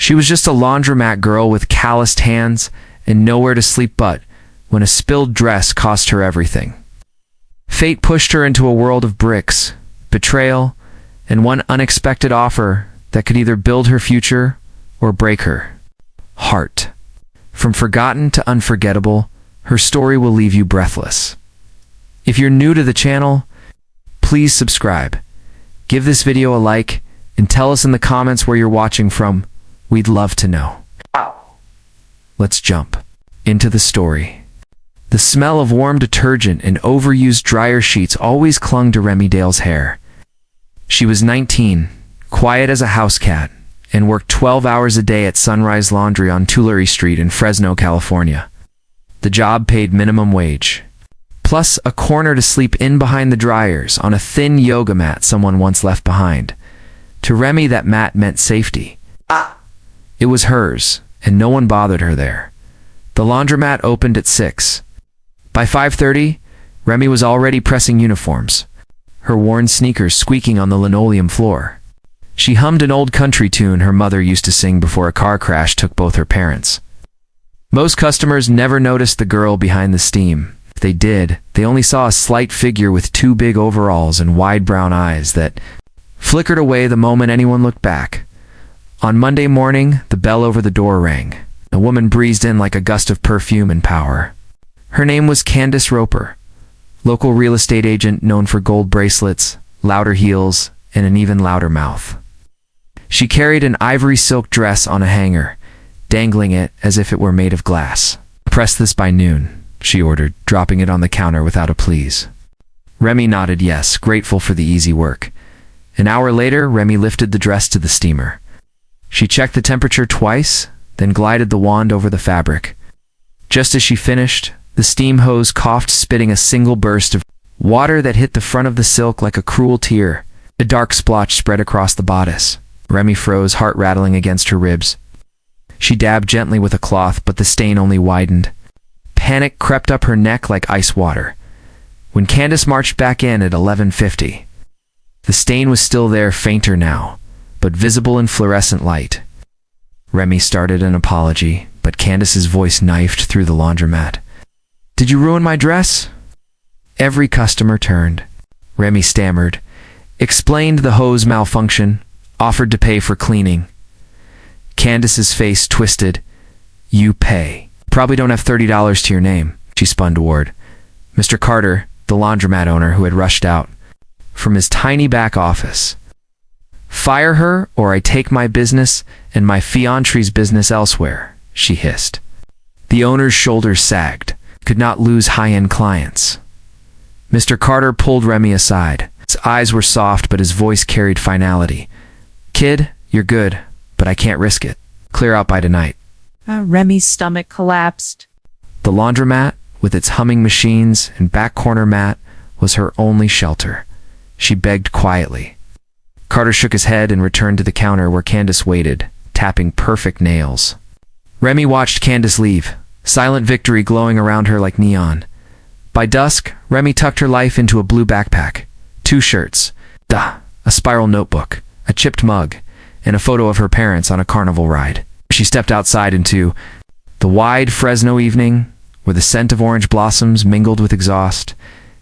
She was just a laundromat girl with calloused hands and nowhere to sleep but when a spilled dress cost her everything. Fate pushed her into a world of bricks, betrayal, and one unexpected offer that could either build her future or break her heart. From forgotten to unforgettable, her story will leave you breathless. If you're new to the channel, please subscribe. Give this video a like and tell us in the comments where you're watching from. We'd love to know. Let's jump into the story. The smell of warm detergent and overused dryer sheets always clung to Remy Dale's hair. She was 19, quiet as a house cat, and worked 12 hours a day at Sunrise Laundry on Tulare Street in Fresno, California. The job paid minimum wage, plus a corner to sleep in behind the dryers on a thin yoga mat someone once left behind. To Remy, that mat meant safety. It was hers, and no one bothered her there. The laundromat opened at 6. By 5:30, Remy was already pressing uniforms, her worn sneakers squeaking on the linoleum floor. She hummed an old country tune her mother used to sing before a car crash took both her parents. Most customers never noticed the girl behind the steam. If they did, they only saw a slight figure with 2 big overalls and wide brown eyes that flickered away the moment anyone looked back. On Monday morning, the bell over the door rang. A woman breezed in like a gust of perfume and power. Her name was Candace Roper, local real estate agent known for gold bracelets, louder heels, and an even louder mouth. She carried an ivory silk dress on a hanger, dangling it as if it were made of glass. "Press this by noon," she ordered, dropping it on the counter without a please. Remy nodded yes, grateful for the easy work. An hour later, Remy lifted the dress to the steamer. She checked the temperature twice, then glided the wand over the fabric. Just as she finished, the steam hose coughed, spitting a single burst of water that hit the front of the silk like a cruel tear. A dark splotch spread across the bodice. Remy froze, heart rattling against her ribs. She dabbed gently with a cloth, but the stain only widened. Panic crept up her neck like ice water. When Candace marched back in at 11:50, the stain was still there, fainter now, but visible in fluorescent light. Remy started an apology, but Candace's voice knifed through the laundromat. "Did you ruin my dress?" Every customer turned. Remy stammered, explained the hose malfunction, offered to pay for cleaning. Candace's face twisted. "You pay. Probably don't have $30 to your name," she spun toward Mr. Carter, the laundromat owner who had rushed out from his tiny back office. "Fire her, or I take my business and my fiancé's business elsewhere," she hissed. The owner's shoulders sagged. Could not lose high-end clients. Mr. Carter pulled Remy aside. His eyes were soft, but his voice carried finality. "Kid, you're good, but I can't risk it. Clear out by tonight." Remy's stomach collapsed. The laundromat, with its humming machines and back corner mat, was her only shelter. She begged quietly. Carter shook his head and returned to the counter where Candace waited, tapping perfect nails. Remy watched Candace leave, silent victory glowing around her like neon. By dusk, Remy tucked her life into a blue backpack, 2 shirts, a spiral notebook, a chipped mug, and a photo of her parents on a carnival ride. She stepped outside into the wide Fresno evening, where the scent of orange blossoms mingled with exhaust.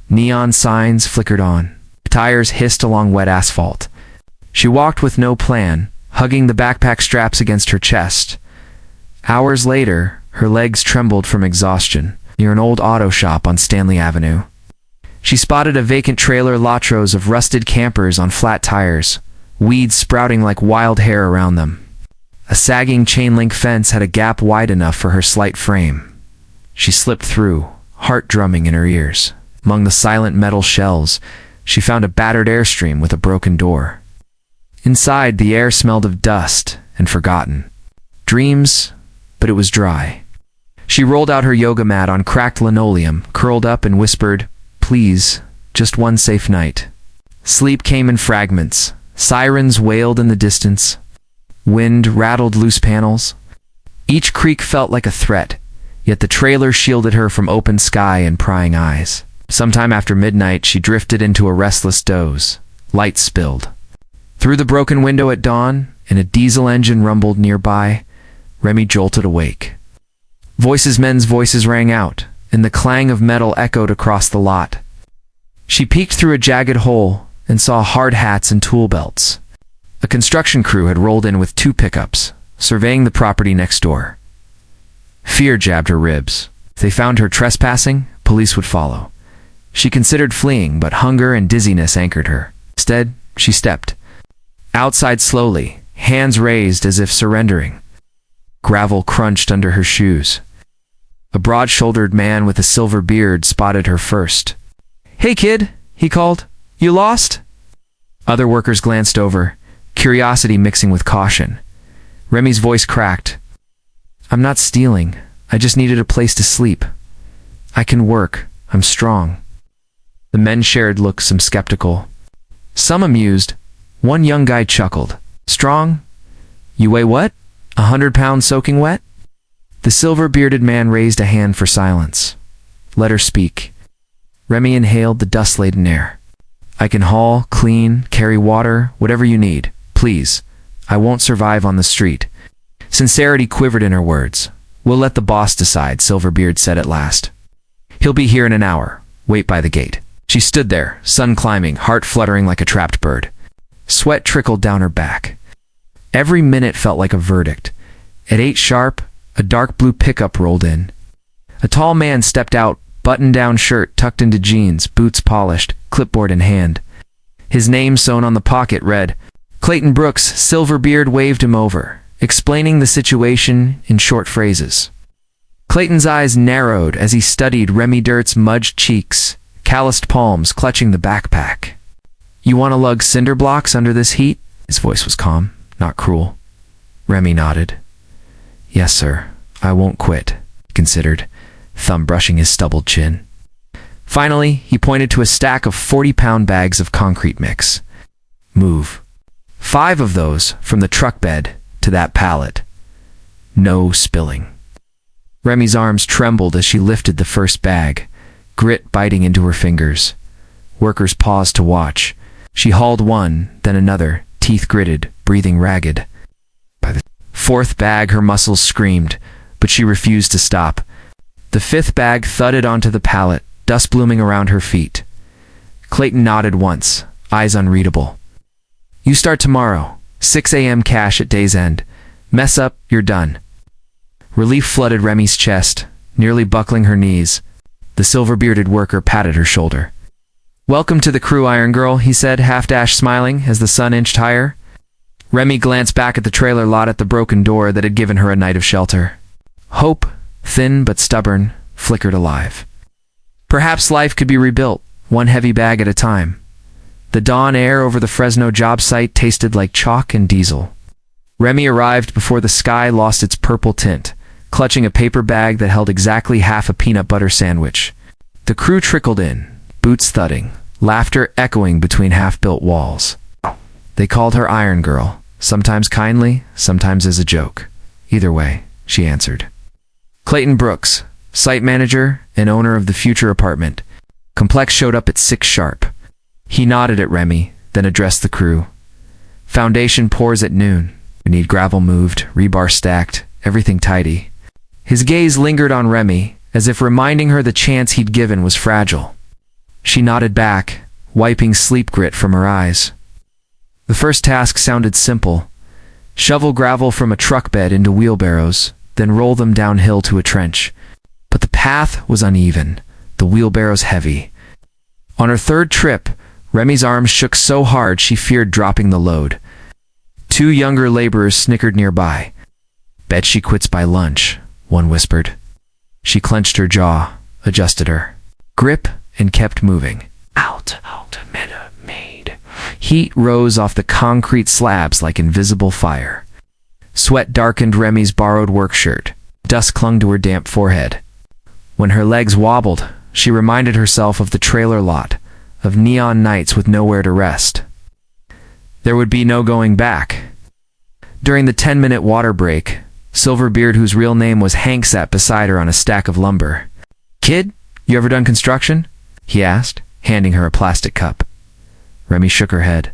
Neon signs flickered on. Tires hissed along wet asphalt. She walked with no plan, hugging the backpack straps against her chest. Hours later, her legs trembled from exhaustion near an old auto shop on Stanley Avenue. She spotted a vacant trailer, latros of rusted campers on flat tires, weeds sprouting like wild hair around them. A sagging chain-link fence had a gap wide enough for her slight frame. She slipped through, heart drumming in her ears. Among the silent metal shells, she found a battered Airstream with a broken door. Inside, the air smelled of dust and forgotten dreams, but it was dry. She rolled out her yoga mat on cracked linoleum, curled up and whispered, "Please, just one safe night." Sleep came in fragments. Sirens wailed in the distance. Wind rattled loose panels. Each creak felt like a threat, yet the trailer shielded her from open sky and prying eyes. Sometime after midnight, she drifted into a restless doze. Light spilled. Through the broken window at dawn, and a diesel engine rumbled nearby. Remy jolted awake. Men's voices rang out, and the clang of metal echoed across the lot. She peeked through a jagged hole and saw hard hats and tool belts. A construction crew had rolled in with 2 pickups, surveying the property next door. Fear jabbed her ribs. If they found her trespassing, police would follow. She considered fleeing, but hunger and dizziness anchored her. Instead, she stepped outside slowly, hands raised as if surrendering. Gravel crunched under her shoes. A broad-shouldered man with a silver beard spotted her first. "Hey, kid," he called. "You lost?" Other workers glanced over, curiosity mixing with caution. Remy's voice cracked. "I'm not stealing. I just needed a place to sleep. I can work. I'm strong." The men shared looks, some skeptical, some amused. One young guy chuckled. "Strong? You weigh what? 100 pounds soaking wet?" The silver-bearded man raised a hand for silence. Let her speak. Remy inhaled the dust-laden air. "I can haul, clean, carry water, whatever you need. Please. I won't survive on the street." Sincerity quivered in her words. "We'll let the boss decide," Silverbeard said at last. "He'll be here in an hour. Wait by the gate." She stood there, sun climbing, heart fluttering like a trapped bird. Sweat trickled down her back. Every minute felt like a verdict. At 8 sharp, a dark blue pickup rolled in. A tall man stepped out, button-down shirt tucked into jeans, boots polished, clipboard in hand. His name sewn on the pocket read, Clayton Brooks. Silverbeard waved him over, explaining the situation in short phrases. Clayton's eyes narrowed as he studied Remy Dirt's mudged cheeks, calloused palms clutching the backpack. "You want to lug cinder blocks under this heat?" His voice was calm, not cruel. Remy nodded. "Yes, sir. I won't quit," he considered, thumb brushing his stubbled chin. Finally, he pointed to a stack of 40-pound bags of concrete mix. "Move 5 of those from the truck bed to that pallet. No spilling." Remy's arms trembled as she lifted the first bag, grit biting into her fingers. Workers paused to watch. She hauled one, then another, teeth gritted, breathing ragged. By the 4th bag, her muscles screamed, but she refused to stop. The 5th bag thudded onto the pallet, dust blooming around her feet. Clayton nodded once, eyes unreadable. "You start tomorrow, 6 a.m. cash at day's end. Mess up, you're done." Relief flooded Remy's chest, nearly buckling her knees. The silver-bearded worker patted her shoulder. "Welcome to the crew, Iron Girl," he said, half-dash smiling as the sun inched higher. Remy glanced back at the trailer lot at the broken door that had given her a night of shelter. Hope, thin but stubborn, flickered alive. Perhaps life could be rebuilt, one heavy bag at a time. The dawn air over the Fresno job site tasted like chalk and diesel. Remy arrived before the sky lost its purple tint, clutching a paper bag that held exactly half a peanut butter sandwich. The crew trickled in, boots thudding, laughter echoing between half-built walls. They called her Iron Girl, sometimes kindly, sometimes as a joke. Either way, she answered. Clayton Brooks, site manager and owner of the future apartment. Complex showed up at 6 sharp. He nodded at Remy, then addressed the crew. Foundation pours at noon. We need gravel moved, rebar stacked, everything tidy. His gaze lingered on Remy, as if reminding her the chance he'd given was fragile. She nodded back, wiping sleep grit from her eyes. The first task sounded simple. Shovel gravel from a truck bed into wheelbarrows, then roll them downhill to a trench. But the path was uneven, the wheelbarrows heavy. On her 3rd trip, Remy's arms shook so hard she feared dropping the load. 2 younger laborers snickered nearby. "Bet she quits by lunch," one whispered. She clenched her jaw, adjusted her grip, and kept moving. Out, Maid. Heat rose off the concrete slabs like invisible fire. Sweat darkened Remy's borrowed work shirt. Dust clung to her damp forehead. When her legs wobbled, she reminded herself of the trailer lot, of neon nights with nowhere to rest. There would be no going back. During the 10-minute water break, Silverbeard, whose real name was Hank, sat beside her on a stack of lumber. "Kid, you ever done construction?" he asked, handing her a plastic cup. Remy shook her head.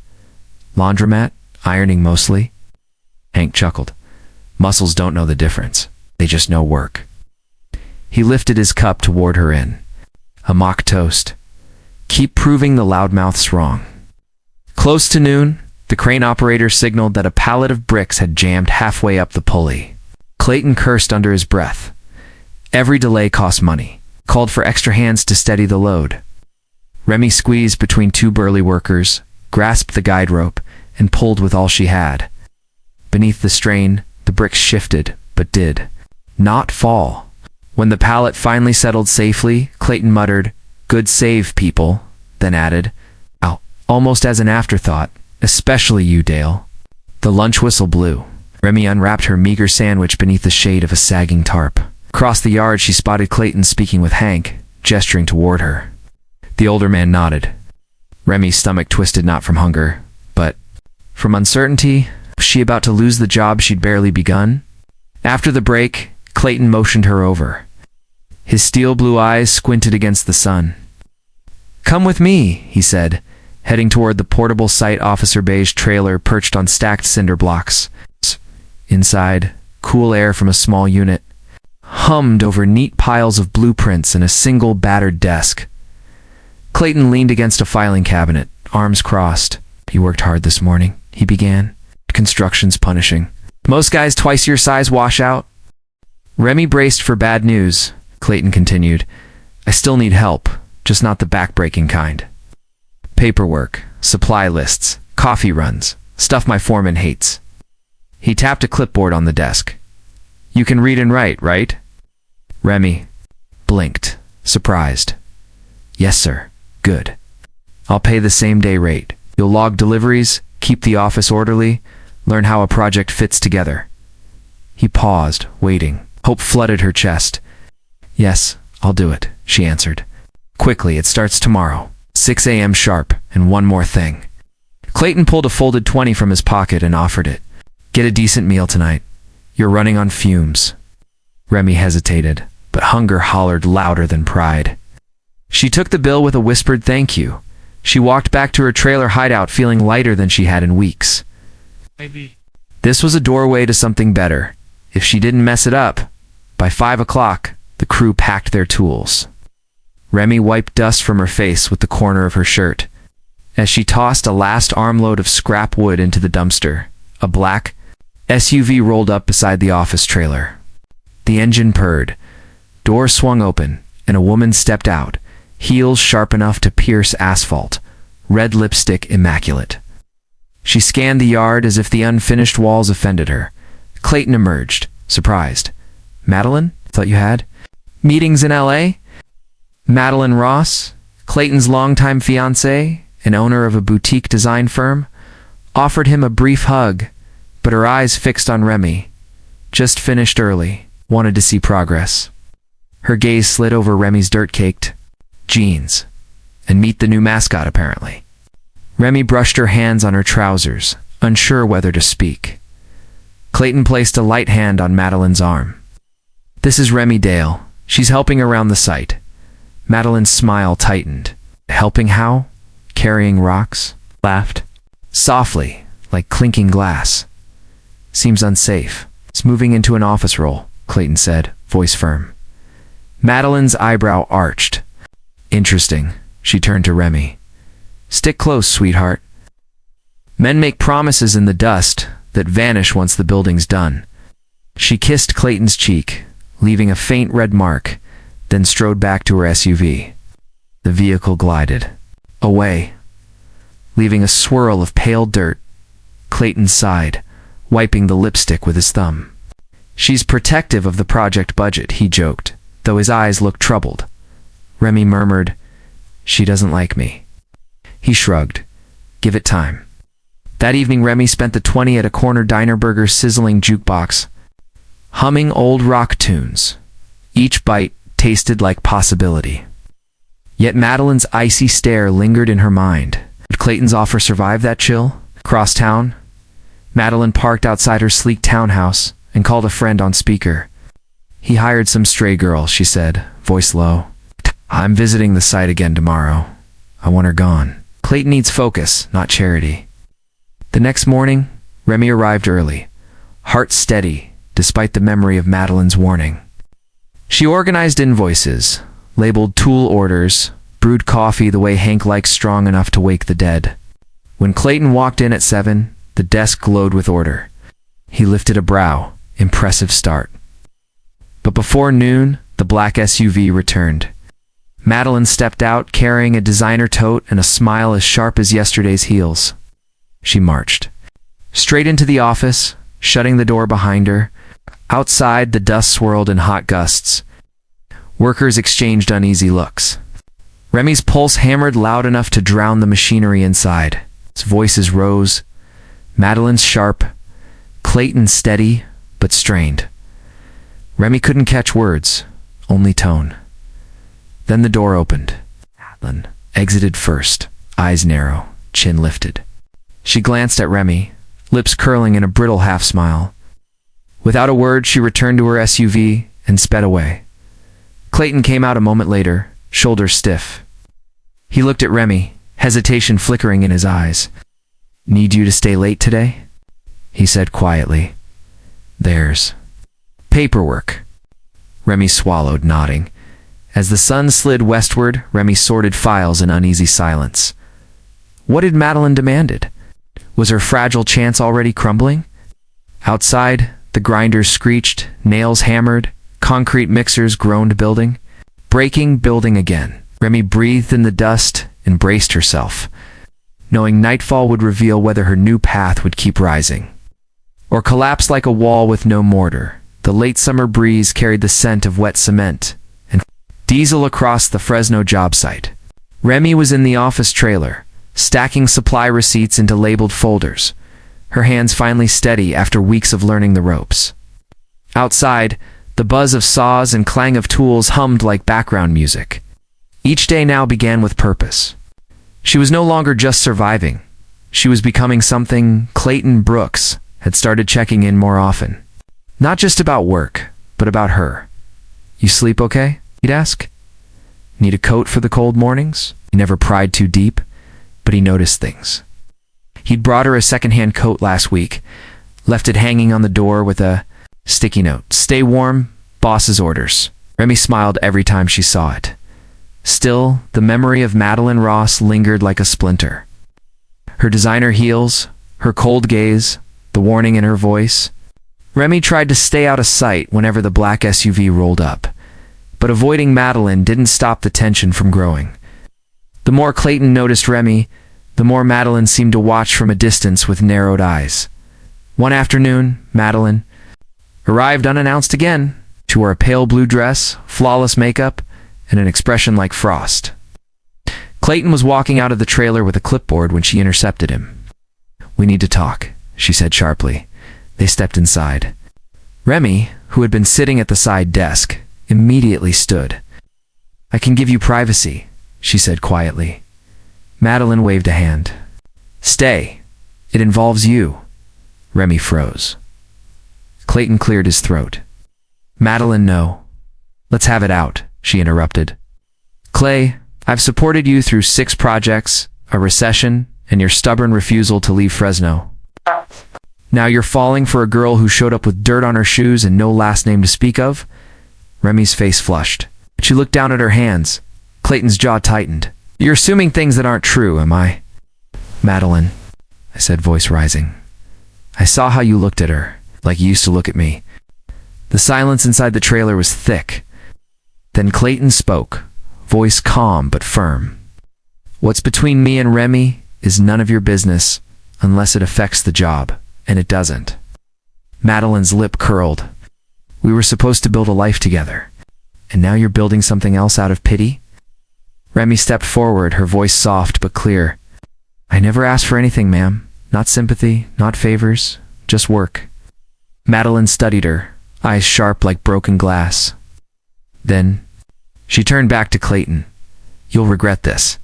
"Laundromat, ironing mostly." Hank chuckled. Muscles don't know the difference. They just know work. He lifted his cup toward her in. A mock toast. Keep proving the loudmouths wrong. Close to noon, the crane operator signaled that a pallet of bricks had jammed halfway up the pulley. Clayton cursed under his breath. Every delay cost money. Called for extra hands to steady the load. Remy squeezed between two burly workers, grasped the guide rope, and pulled with all she had. Beneath the strain, the bricks shifted, but did not fall. When the pallet finally settled safely, Clayton muttered, "Good save, people," then added, "Ow," almost as an afterthought, "especially you, Dale." The lunch whistle blew. Remy unwrapped her meager sandwich beneath the shade of a sagging tarp. Across the yard, she spotted Clayton speaking with Hank, gesturing toward her. The older man nodded. Remy's stomach twisted not from hunger, but from uncertainty. Was she about to lose the job she'd barely begun? After the break, Clayton motioned her over. His steel blue eyes squinted against the sun. "Come with me," he said, heading toward the portable site officer beige trailer perched on stacked cinder blocks. Inside, cool air from a small unit hummed over neat piles of blueprints and a single battered desk. Clayton leaned against a filing cabinet, arms crossed. "You worked hard this morning," he began. "Construction's punishing. Most guys twice your size wash out." Remy braced for bad news. Clayton continued, "I still need help, just not the back-breaking kind. Paperwork, supply lists, coffee runs, stuff my foreman hates." He tapped a clipboard on the desk. "You can read and write, right?" Remy blinked, surprised. "Yes, sir. Good. I'll pay the same day rate. You'll log deliveries, keep the office orderly, learn how a project fits together." He paused, waiting. Hope flooded her chest. "Yes, I'll do it," she answered. "Quickly, it starts tomorrow. 6 a.m. sharp, and one more thing." Clayton pulled a folded 20 from his pocket and offered it. "Get a decent meal tonight. You're running on fumes." Remy hesitated, but hunger hollered louder than pride. She took the bill with a whispered thank you. She walked back to her trailer hideout feeling lighter than she had in weeks. Maybe. This was a doorway to something better. If she didn't mess it up, by 5 o'clock, the crew packed their tools. Remy wiped dust from her face with the corner of her shirt. As she tossed a last armload of scrap wood into the dumpster, a black SUV rolled up beside the office trailer. The engine purred. Doors swung open, and a woman stepped out, heels sharp enough to pierce asphalt, red lipstick immaculate. She scanned the yard as if the unfinished walls offended her. Clayton emerged, surprised. "Madeline? Thought you had meetings in L.A.? Madeline Ross, Clayton's longtime fiancée, and owner of a boutique design firm, offered him a brief hug, but her eyes fixed on Remy. Just finished early, wanted to see progress. Her gaze slid over Remy's dirt-caked jeans, and meet the new mascot, apparently. Remy brushed her hands on her trousers, unsure whether to speak. Clayton placed a light hand on Madeline's arm. "This is Remy Dale. She's helping around the site." Madeline's smile tightened. "Helping how?" "Carrying rocks." Laughed. Softly, like clinking glass. "Seems unsafe. It's moving into an office role," Clayton said, voice firm. Madeline's eyebrow arched. "Interesting." She turned to Remy. "Stick close, sweetheart. Men make promises in the dust that vanish once the building's done." She kissed Clayton's cheek, leaving a faint red mark, then strode back to her SUV. The vehicle glided away, leaving a swirl of pale dirt. Clayton sighed, wiping the lipstick with his thumb. "She's protective of the project budget," he joked, though his eyes looked troubled. Remy murmured, "She doesn't like me." He shrugged. "Give it time." That evening, Remy spent the 20 at a corner diner burger's sizzling jukebox, humming old rock tunes. Each bite tasted like possibility. Yet Madeline's icy stare lingered in her mind. Would Clayton's offer survive that chill? Across town, Madeline parked outside her sleek townhouse and called a friend on speaker. "He hired some stray girl," she said, voice low. "I'm visiting the site again tomorrow. I want her gone." Clayton needs focus, not charity. The next morning, Remy arrived early, heart steady despite the memory of Madeline's warning. She organized invoices, labeled tool orders, brewed coffee the way Hank likes strong enough to wake the dead. When Clayton walked in at 7, the desk glowed with order. He lifted a brow. Impressive start. But before noon, the black SUV returned. Madeline stepped out carrying a designer tote and a smile as sharp as yesterday's heels. She marched straight into the office, shutting the door behind her. Outside, the dust swirled in hot gusts. Workers exchanged uneasy looks. Remy's pulse hammered loud enough to drown the machinery inside. His voices rose. Madeline's sharp, Clayton's steady, but strained. Remy couldn't catch words, only tone. Then the door opened. Madeline exited first, eyes narrow, chin lifted. She glanced at Remy, lips curling in a brittle half-smile. Without a word, she returned to her SUV and sped away. Clayton came out a moment later, shoulders stiff. He looked at Remy, hesitation flickering in his eyes. "Need you to stay late today?" he said quietly. "There's paperwork." Remy swallowed, nodding. As the sun slid westward, Remy sorted files in uneasy silence. What had Madeline demanded? Was her fragile chance already crumbling? Outside, the grinders screeched, nails hammered, concrete mixers groaned building. Breaking, building again. Remy breathed in the dust and braced herself, knowing nightfall would reveal whether her new path would keep rising or collapse like a wall with no mortar. The late summer breeze carried the scent of wet cement and diesel across the Fresno job site. Remy was in the office trailer, stacking supply receipts into labeled folders, her hands finally steady after weeks of learning the ropes. Outside, the buzz of saws and clang of tools hummed like background music. Each day now began with purpose. She was no longer just surviving. She was becoming something. Clayton Brooks had started checking in more often. Not just about work, but about her. "You sleep okay?" he'd ask. "Need a coat for the cold mornings?" He never pried too deep, but he noticed things. He'd brought her a second-hand coat last week, left it hanging on the door with a sticky note. "Stay warm, boss's orders." Remy smiled every time she saw it. Still, the memory of Madeline Ross lingered like a splinter. Her designer heels, her cold gaze, the warning in her voice. Remy tried to stay out of sight whenever the black SUV rolled up, but avoiding Madeline didn't stop the tension from growing. The more Clayton noticed Remy, the more Madeline seemed to watch from a distance with narrowed eyes. One afternoon, Madeline arrived unannounced again. She wore a pale blue dress, flawless makeup, and an expression like frost. Clayton was walking out of the trailer with a clipboard when she intercepted him. "We need to talk," she said sharply. They stepped inside. Remy, who had been sitting at the side desk, immediately stood. "I can give you privacy," she said quietly. Madeline waved a hand. "Stay. It involves you." Remy froze. Clayton cleared his throat. "Madeline, no. Let's have it out," she interrupted. "Clay, I've supported you through 6 projects, a recession, and your stubborn refusal to leave Fresno. Now you're falling for a girl who showed up with dirt on her shoes and no last name to speak of?" Remy's face flushed. She looked down at her hands. Clayton's jaw tightened. "You're assuming things that aren't true, am I?" "Madeline," I said, voice rising. "I saw how you looked at her, like you used to look at me." The silence inside the trailer was thick. Then Clayton spoke, voice calm but firm. "What's between me and Remy is none of your business unless it affects the job, and it doesn't." Madeline's lip curled. "We were supposed to build a life together, and now you're building something else out of pity?" Remy stepped forward, her voice soft but clear. "I never asked for anything, ma'am. Not sympathy, not favors, just work." Madeline studied her, eyes sharp like broken glass. Then she turned back to Clayton. "You'll regret this."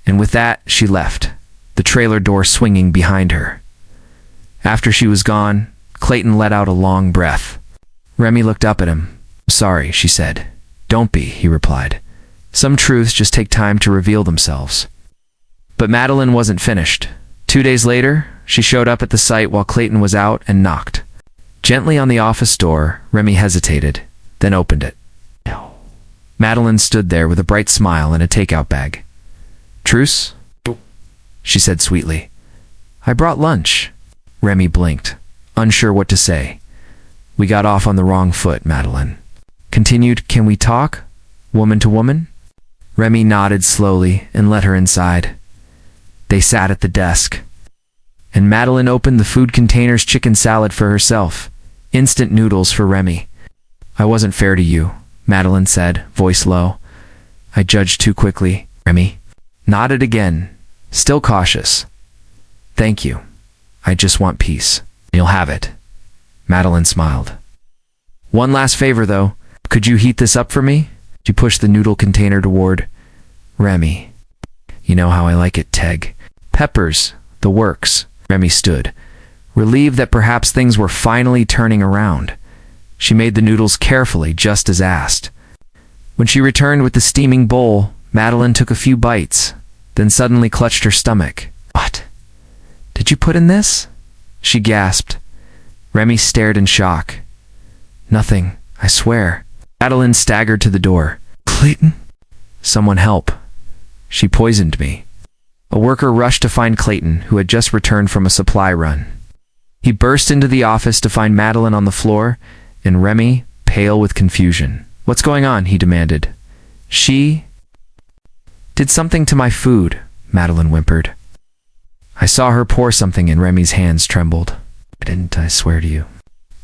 And with that, she left, the trailer door swinging behind her. After she was gone, Clayton let out a long breath. Remy looked up at him. "Sorry," she said. "Don't be," he replied. "Some truths just take time to reveal themselves." But Madeline wasn't finished. 2 days later, she showed up at the site while Clayton was out and knocked. Gently on the office door, Remy hesitated, then opened it. Madeline stood there with a bright smile and a takeout bag. "Truce?" she said sweetly. "I brought lunch." Remy blinked, unsure what to say. "We got off on the wrong foot," Madeline continued. "Can we talk, woman to woman?" Remy nodded slowly and let her inside. They sat at the desk, and Madeline opened the food container's chicken salad for herself. Instant noodles for Remy. "I wasn't fair to you," Madeline said, voice low. "I judged too quickly." Remy nodded again, still cautious. "Thank you. I just want peace." "You'll have it." Madeline smiled. "One last favor, though. Could you heat this up for me?" She pushed the noodle container toward Remy. "You know how I like it, Teg. Peppers, the works." Remy stood, relieved that perhaps things were finally turning around. She made the noodles carefully, just as asked. When she returned with the steaming bowl, Madeline took a few bites, then suddenly clutched her stomach. "What did you put in this?" she gasped. Remy stared in shock. "Nothing, I swear." Madeline staggered to the door. "Clayton? Someone help. She poisoned me." A worker rushed to find Clayton, who had just returned from a supply run. He burst into the office to find Madeline on the floor, and Remy, pale with confusion. "What's going on?" he demanded. "She did something to my food," Madeline whimpered. "I saw her pour something and Remy's hands trembled." "Didn't I swear to you?"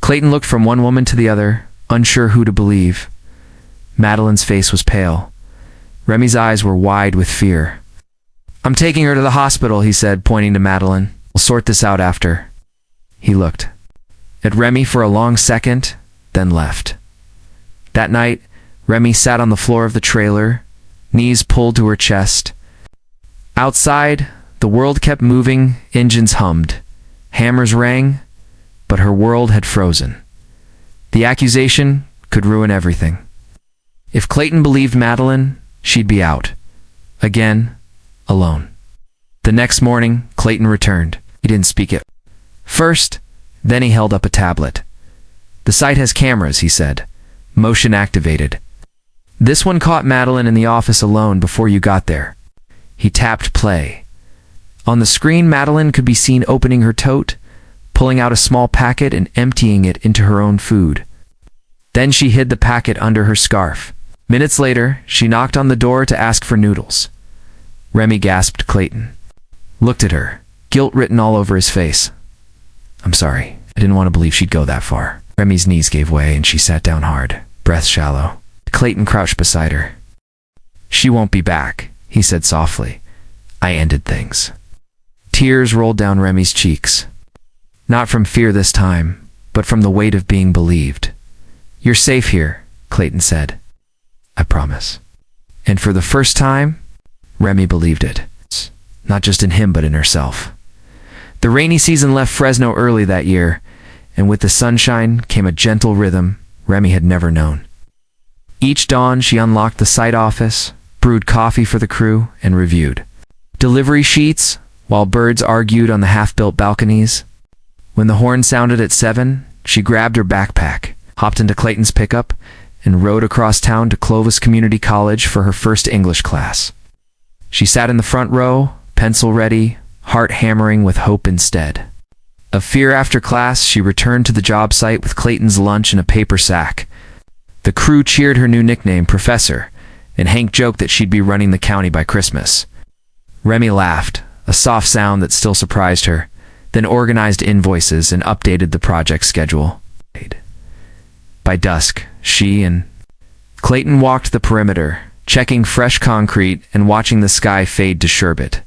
Clayton looked from one woman to the other, unsure who to believe. Madeline's face was pale. Remy's eyes were wide with fear. "I'm taking her to the hospital," he said, pointing to Madeline. "We'll sort this out after." He looked at Remy for a long second, then left. That night, Remy sat on the floor of the trailer, knees pulled to her chest. Outside, the world kept moving, engines hummed, hammers rang, but her world had frozen. The accusation could ruin everything. If Clayton believed Madeline, she'd be out. Again, alone. The next morning, Clayton returned. He didn't speak at first, then he held up a tablet. "The site has cameras," he said. "Motion activated. This one caught Madeline in the office alone before you got there." He tapped play. On the screen, Madeline could be seen opening her tote, pulling out a small packet and emptying it into her own food. Then she hid the packet under her scarf. Minutes later, she knocked on the door to ask for noodles. Remy gasped. Clayton looked at her, guilt written all over his face. "I'm sorry. I didn't want to believe she'd go that far." Remy's knees gave way and she sat down hard, breath shallow. Clayton crouched beside her. "She won't be back," he said softly. "I ended things." Tears rolled down Remy's cheeks. Not from fear this time, but from the weight of being believed. "You're safe here," Clayton said. "I promise." And for the first time, Remy believed it. Not just in him, but in herself. The rainy season left Fresno early that year, and with the sunshine came a gentle rhythm Remy had never known. Each dawn, she unlocked the site office, brewed coffee for the crew, and reviewed delivery sheets while birds argued on the half-built balconies. When the horn sounded at 7, she grabbed her backpack, hopped into Clayton's pickup, and rode across town to Clovis Community College for her first English class. She sat in the front row, pencil ready, heart hammering with hope instead of fear. After class, she returned to the job site with Clayton's lunch in a paper sack. The crew cheered her new nickname, Professor, and Hank joked that she'd be running the county by Christmas. Remy laughed, a soft sound that still surprised her, then organized invoices and updated the project schedule. By dusk, she and Clayton walked the perimeter, checking fresh concrete and watching the sky fade to sherbet.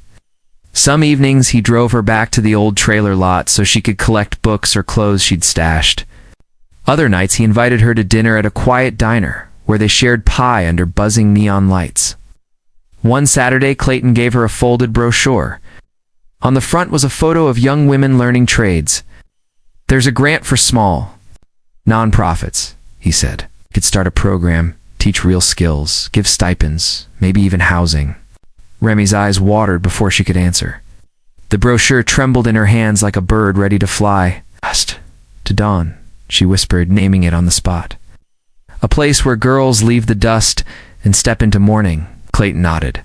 Some evenings he drove her back to the old trailer lot so she could collect books or clothes she'd stashed. Other nights he invited her to dinner at a quiet diner where they shared pie under buzzing neon lights. One Saturday, Clayton gave her a folded brochure. On the front was a photo of young women learning trades. "There's a grant for small nonprofits," he said. "You could start a program, teach real skills, give stipends, maybe even housing." Remy's eyes watered before she could answer. The brochure trembled in her hands like a bird ready to fly. Just to dawn, she whispered, naming it on the spot. A place where girls leave the dust and step into morning, Clayton nodded.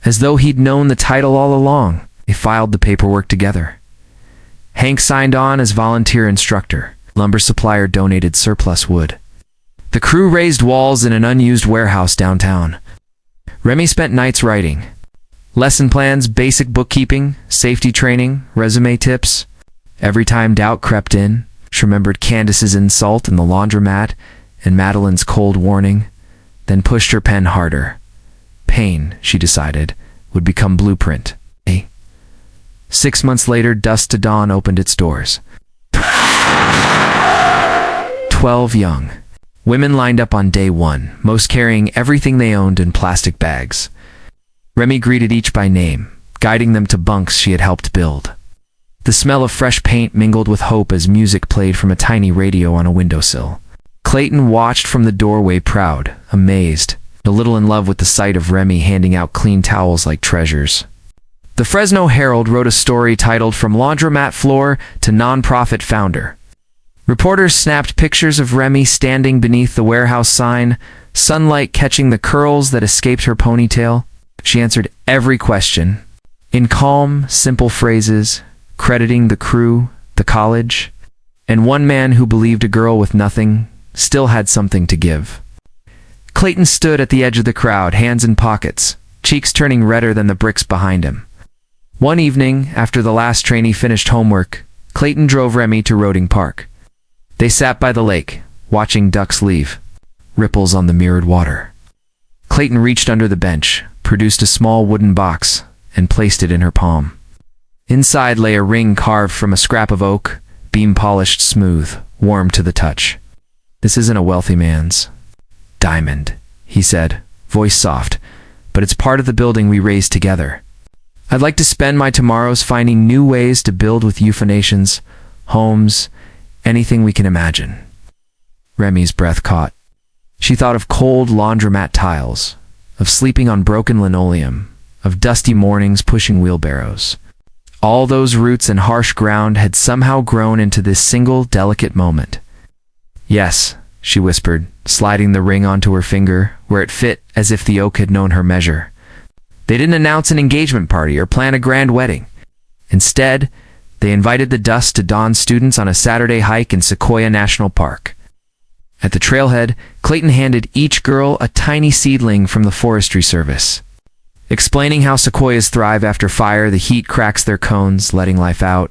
As though he'd known the title all along, they filed the paperwork together. Hank signed on as volunteer instructor. Lumber supplier donated surplus wood. The crew raised walls in an unused warehouse downtown. Remy spent nights writing. Lesson plans, basic bookkeeping, safety training, resume tips. Every time doubt crept in, she remembered Candace's insult in the laundromat and Madeline's cold warning, then pushed her pen harder. Pain, she decided, would become blueprint. 6 months later, Dusk to Dawn opened its doors. 12 young women lined up on day one, most carrying everything they owned in plastic bags. Remy greeted each by name, guiding them to bunks she had helped build. The smell of fresh paint mingled with hope as music played from a tiny radio on a windowsill. Clayton watched from the doorway, proud, amazed, a little in love with the sight of Remy handing out clean towels like treasures. The Fresno Herald wrote a story titled "From Laundromat Floor to Nonprofit Founder." Reporters snapped pictures of Remy standing beneath the warehouse sign, sunlight catching the curls that escaped her ponytail. She answered every question, in calm, simple phrases, crediting the crew, the college, and one man who believed a girl with nothing still had something to give. Clayton stood at the edge of the crowd, hands in pockets, cheeks turning redder than the bricks behind him. One evening, after the last trainee finished homework, Clayton drove Remy to Roding Park. They sat by the lake, watching ducks leave, ripples on the mirrored water. Clayton reached under the bench, produced a small wooden box, and placed it in her palm. Inside lay a ring carved from a scrap of oak, beam polished smooth, warm to the touch. "This isn't a wealthy man's diamond," he said, voice soft, "but it's part of the building we raised together. I'd like to spend my tomorrows finding new ways to build with nations, homes, anything we can imagine." Remy's breath caught. She thought of cold laundromat tiles, of sleeping on broken linoleum, of dusty mornings pushing wheelbarrows. All those roots and harsh ground had somehow grown into this single, delicate moment. "Yes," she whispered, sliding the ring onto her finger, where it fit as if the oak had known her measure. They didn't announce an engagement party or plan a grand wedding. Instead, they invited the Dusk to Dawn students on a Saturday hike in Sequoia National Park. At the trailhead, Clayton handed each girl a tiny seedling from the Forestry Service. Explaining how sequoias thrive after fire, the heat cracks their cones, letting life out.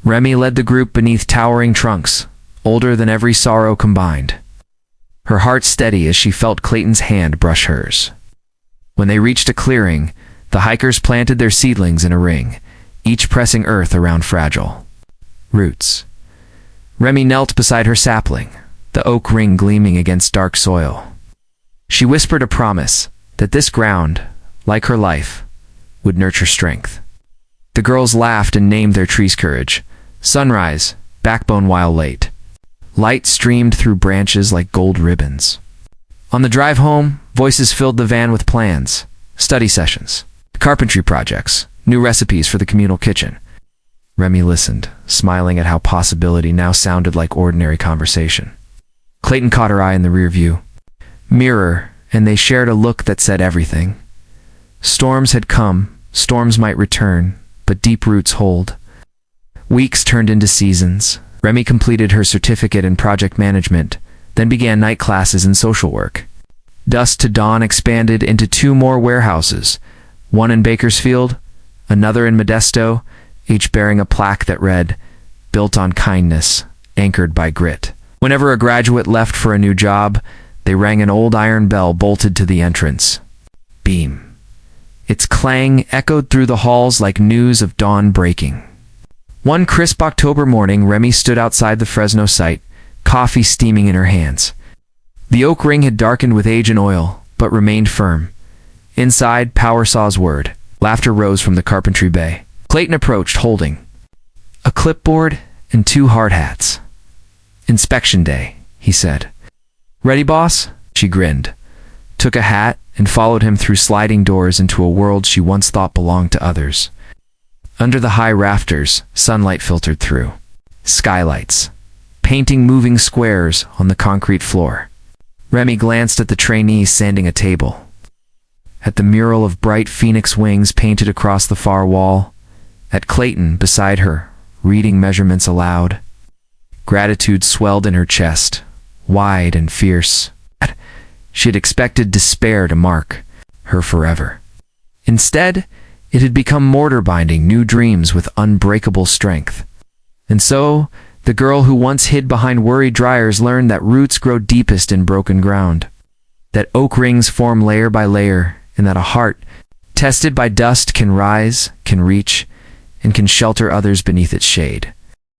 Remy led the group beneath towering trunks, older than every sorrow combined. Her heart steady as she felt Clayton's hand brush hers. When they reached a clearing, the hikers planted their seedlings in a ring, each pressing earth around fragile roots. Remy knelt beside her sapling, the oak ring gleaming against dark soil. She whispered a promise that this ground, like her life, would nurture strength. The girls laughed and named their tree's courage. Sunrise, backbone while late. Light streamed through branches like gold ribbons. On the drive home, voices filled the van with plans, study sessions, carpentry projects, new recipes for the communal kitchen. Remy listened, smiling at how possibility now sounded like ordinary conversation. Clayton caught her eye in the rear-view mirror, and they shared a look that said everything. Storms had come, storms might return, but deep roots hold. Weeks turned into seasons. Remy completed her certificate in project management, then began night classes in social work. Dusk to Dawn expanded into 2 more warehouses, one in Bakersfield, another in Modesto, each bearing a plaque that read, "Built on kindness, anchored by grit." Whenever a graduate left for a new job, they rang an old iron bell bolted to the entrance. Beam. Its clang echoed through the halls like news of dawn breaking. One crisp October morning, Remy stood outside the Fresno site, coffee steaming in her hands. The oak ring had darkened with age and oil, but remained firm. Inside, power saws whirred. Laughter rose from the carpentry bay. Clayton approached, holding a clipboard and 2 hard hats. "Inspection day," he said. "Ready, boss?" She grinned, took a hat, and followed him through sliding doors into a world she once thought belonged to others. Under the high rafters, sunlight filtered through. Skylights, painting moving squares on the concrete floor. Remy glanced at the trainee sanding a table, at the mural of bright phoenix wings painted across the far wall, at Clayton beside her, reading measurements aloud. Gratitude swelled in her chest, wide and fierce. She had expected despair to mark her forever. Instead, it had become mortar binding new dreams with unbreakable strength. And so, the girl who once hid behind worry dryers learned that roots grow deepest in broken ground, that oak rings form layer by layer, and that a heart, tested by dust, can rise, can reach, and can shelter others beneath its shade.